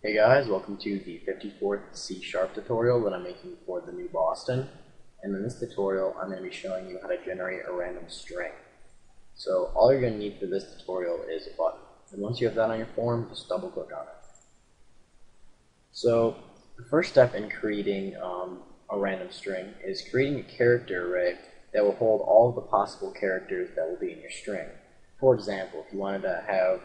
Hey guys, welcome to the 54th C# tutorial that I'm making for the new Boston. And in this tutorial, I'm going to be showing you how to generate a random string. So all you're going to need for this tutorial is a button. And once you have that on your form, just double click on it. So the first step in creating a random string is creating a character array that will hold all of the possible characters that will be in your string. For example, if you wanted to have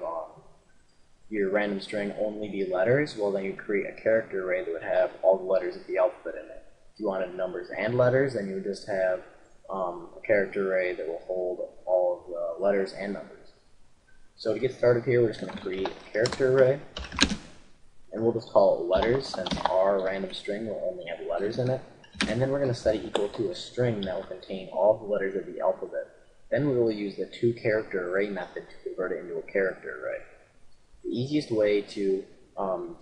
your random string only be letters, well then you create a character array that would have all the letters of the alphabet in it. If you wanted numbers and letters, then you would just have a character array that will hold all of the letters and numbers. So to get started here, we're just going to create a character array, and we'll just call it letters since our random string will only have letters in it. And then we're going to set it equal to a string that will contain all the letters of the alphabet. Then we will use the toCharacterArray method to convert it into a character array. The easiest way to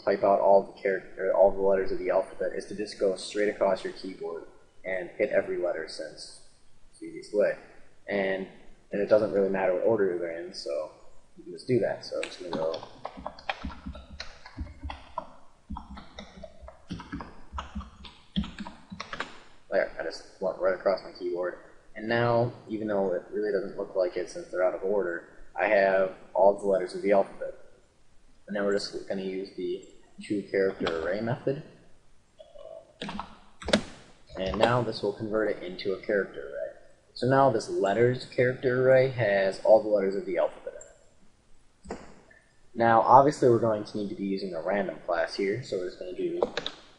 type out all the letters of the alphabet is to just go straight across your keyboard and hit every letter, since it's the easiest way. And it doesn't really matter what order they're in, so you can just do that. So I'm just going to go there. I just went right across my keyboard. And now, even though it really doesn't look like it since they're out of order, I have all the letters of the alphabet. And then we're just going to use the toCharacterArray method. And now this will convert it into a character array. So now this letters character array has all the letters of the alphabet in it. Now obviously we're going to need to be using a random class here, so we're just going to do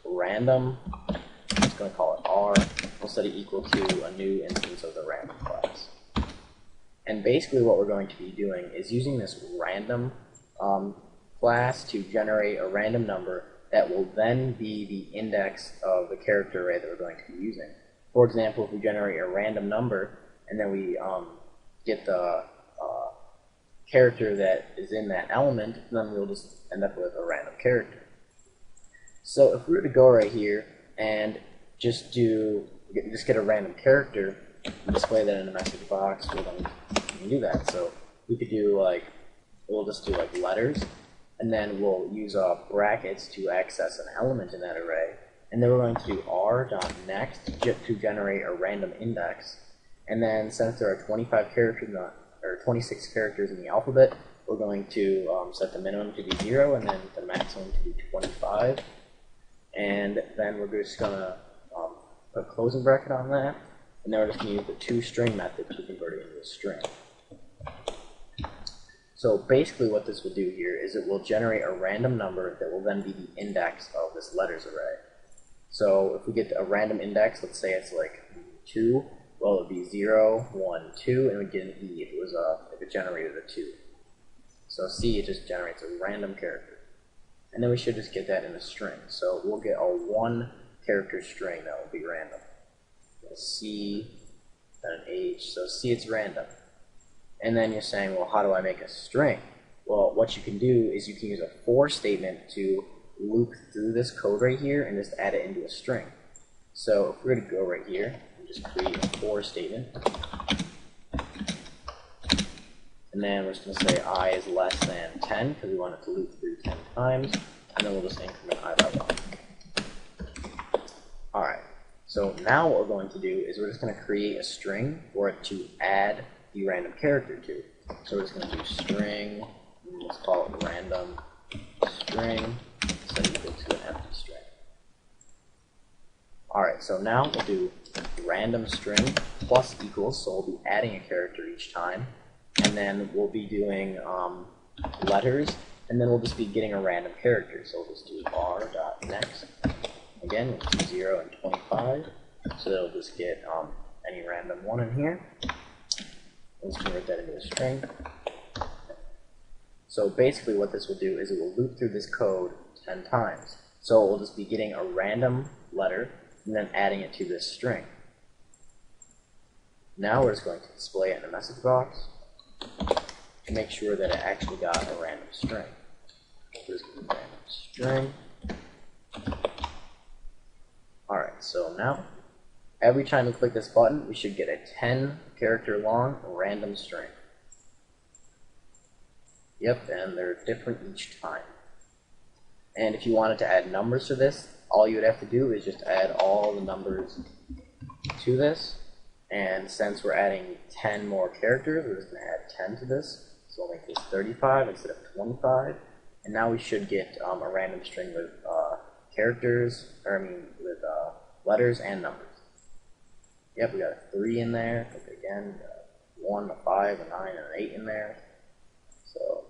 random. I'm just going to call it R. We'll set it equal to a new instance of the random class. And basically what we're going to be doing is using this random class to generate a random number that will then be the index of the character array that we're going to be using. For example, if we generate a random number and then we get the character that is in that element, then we'll just end up with a random character. So if we were to go right here and just get a random character and display that in a message box, well, then we can do that. So we could do we'll just do letters, and then we'll use brackets to access an element in that array. And then we're going to do r.next to generate a random index. And then since there are 25 characters or 26 characters in the alphabet, we're going to set the minimum to be 0 and then the maximum to be 25. And then we're just going to put a closing bracket on that. And then we're just going to use the toString method to convert it into a string. So basically what this will do here is it will generate a random number that will then be the index of this letters array. So if we get a random index, let's say it's like 2, well, it would be 0, 1, 2, and we'd get an E if it generated a 2. So C, it just generates a random character. And then we should just get that in a string. So we'll get a 1 character string that will be random. A C, then an H, so C, it's random. And then you're saying, well, how do I make a string? Well, what you can do is you can use a for statement to loop through this code right here and just add it into a string. So if we're going to go right here and just create a for statement, and then we're just going to say I is less than 10 because we want it to loop through 10 times, and then we'll just increment I by 1. Alright, so now what we're going to do is we're just going to create a string for it to add the random character to. So we're just going to do string, let's call it random string, set equal to an empty string. Alright, so now we'll do random string plus equals, so we'll be adding a character each time, and then we'll be doing letters, and then we'll just be getting a random character. So we'll just do r.next. Again, we'll do 0 and 25, so it'll just get any random one in here. Let's convert that into a string. So basically what this will do is it will loop through this code 10 times. So it will just be getting a random letter and then adding it to this string. Now we're just going to display it in a message box to make sure that it actually got a random string. So just random string. Alright, so now every time we click this button, we should get a 10 character long random string. Yep, and they're different each time. And if you wanted to add numbers to this, all you would have to do is just add all the numbers to this. And since we're adding 10 more characters, we're just going to add 10 to this. So we'll make this 35 instead of 25. And now we should get a random string with with letters and numbers. Yep, we got a 3 in there. Okay, again, 1, a 5, a 9, and an 8 in there. So,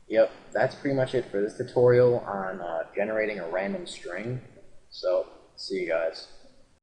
yep, that's pretty much it for this tutorial on generating a random string. So, see you guys.